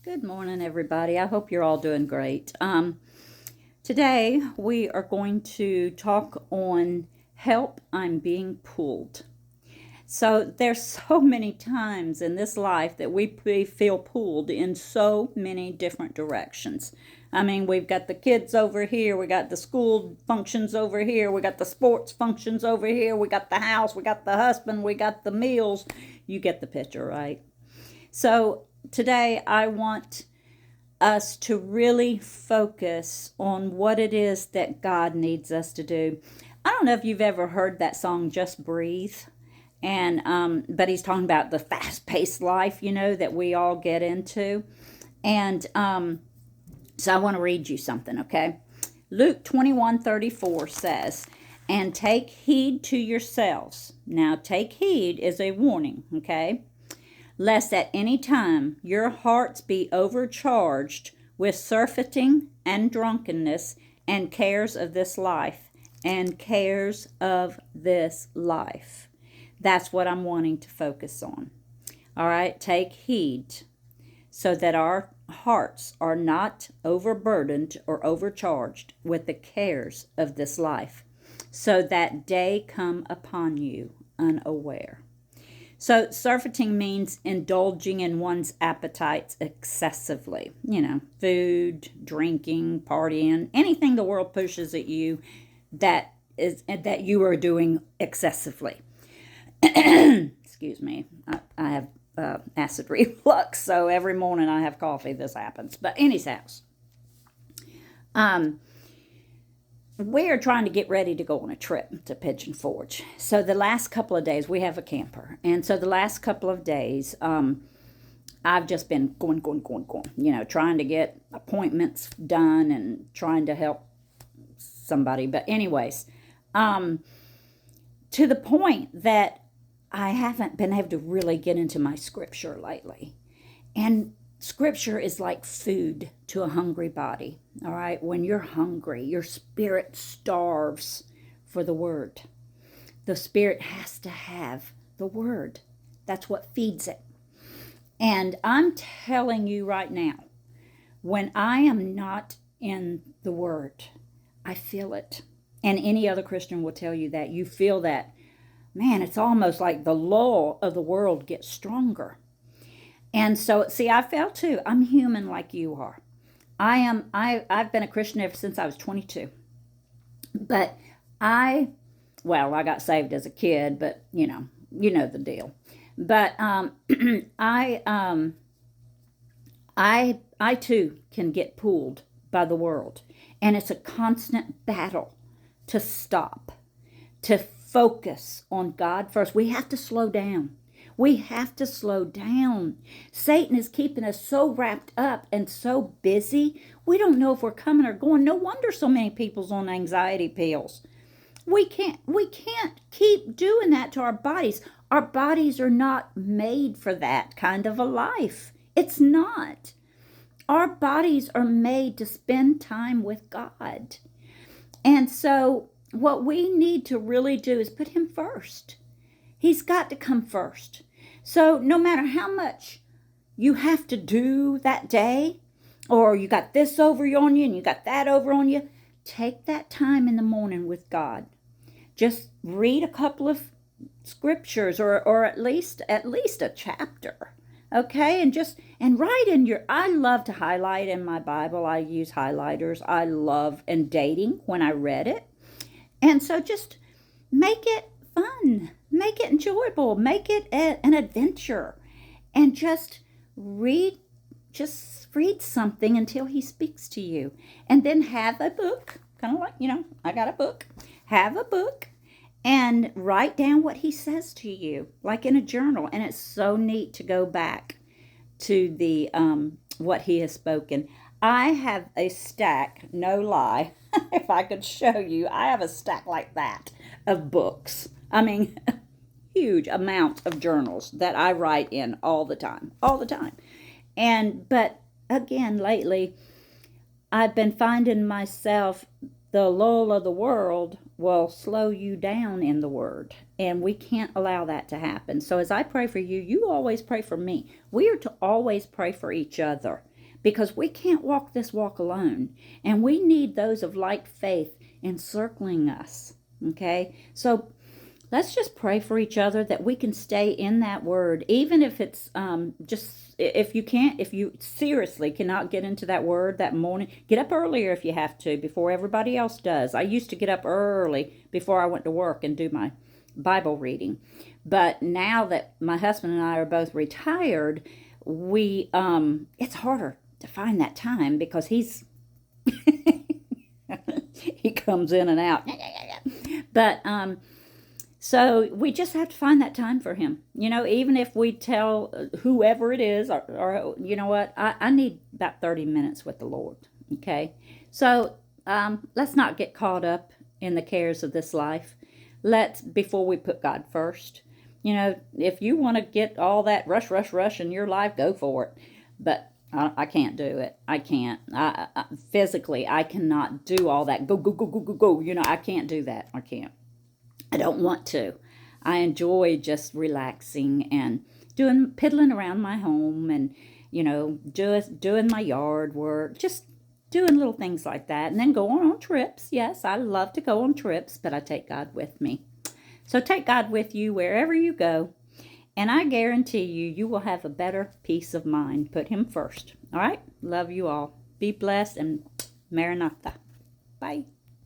Good morning, everybody. I hope you're all doing great. Today we are going to talk on help. I'm being pulled. So there's so many times in this life that we feel pulled in so many different directions. I mean, we've got the kids over here, we got the school functions over here, we got the sports functions over here, we got the house, we got the husband, we got the meals. You get the picture, right? So today I want us to really focus on what it is that God needs us to do. I don't know if you've ever heard that song Just Breathe, and but he's talking about the fast-paced life, that we all get into. And so I want to read you something, okay? Luke 21:34 says, "And take heed to yourselves." Now, take heed is a warning, okay? "Lest at any time your hearts be overcharged with surfeiting and drunkenness and cares of this life." And cares of this life. That's what I'm wanting to focus on. All right, take heed so that our hearts are not overburdened or overcharged with the cares of this life, so that day come upon you unaware. So, surfeiting means indulging in one's appetites excessively. Food, drinking, partying, anything the world pushes at you that you are doing excessively. Excuse me. I have acid reflux, so every morning I have coffee. This happens. But anyhow, we're trying to get ready to go on a trip to Pigeon Forge. So the last couple of days, we have a camper. And so the last couple of days, I've just been going, trying to get appointments done and trying to help somebody. But anyways, to the point that I haven't been able to really get into my scripture lately. And scripture is like food to a hungry body. All right, when you're hungry, your spirit starves for the word. The spirit has to have the word. That's what feeds it. And I'm telling you right now, when I am not in the word, I feel it. And any other Christian will tell you that. You feel that. Man, it's almost like the law of the world gets stronger. And so, see, I felt too. I'm human like you are. I've been a Christian ever since I was 22. But I got saved as a kid, but you know the deal. But I too can get pulled by the world, and it's a constant battle to stop, to focus on God first. We have to slow down. We have to slow down. Satan is keeping us so wrapped up and so busy. We don't know if we're coming or going. No wonder so many people's on anxiety pills. We can't keep doing that to our bodies. Our bodies are not made for that kind of a life. It's not. Our bodies are made to spend time with God. And so what we need to really do is put him first. He's got to come first. So no matter how much you have to do that day, or you got this over on you and you got that over on you, take that time in the morning with God. Just read a couple of scriptures, or at least a chapter. Okay, and write in your. I love to highlight in my Bible. I use highlighters. I love and dating when I read it. And so just make it fun, make it enjoyable, make it an adventure, and just read something until he speaks to you. And then have a book, kind of like, I got a book. Have a book and write down what he says to you, like in a journal. And it's so neat to go back to the what he has spoken. I have a stack, no lie, if I could show you, I have a stack like that of books. I mean, huge amount of journals that I write in all the time. But again, lately, I've been finding myself, the lull of the world will slow you down in the word. And we can't allow that to happen. So as I pray for you, you always pray for me. We are to always pray for each other. because we can't walk this walk alone. And we need those of like faith encircling us. Okay? So let's just pray for each other that we can stay in that word, even if it's just, if you seriously cannot get into that word that morning, get up earlier if you have to, before everybody else does. I used to get up early before I went to work and do my Bible reading. But now that my husband and I are both retired, it's harder to find that time because he comes in and out. But so we just have to find that time for him. Even if we tell whoever it is, or you know what, I need about 30 minutes with the Lord. Okay? So let's not get caught up in the cares of this life. Before we put God first. If you want to get all that rush in your life, go for it. But I can't do it. I can't. Physically, I cannot do all that. Go, go, go, go, go, go. I can't do that. I can't. I don't want to. I enjoy just relaxing and piddling around my home and, just doing my yard work, just doing little things like that. And then going on trips. Yes, I love to go on trips, but I take God with me. So take God with you wherever you go. And I guarantee you will have a better peace of mind. Put him first. All right? Love you all. Be blessed and Maranatha. Bye.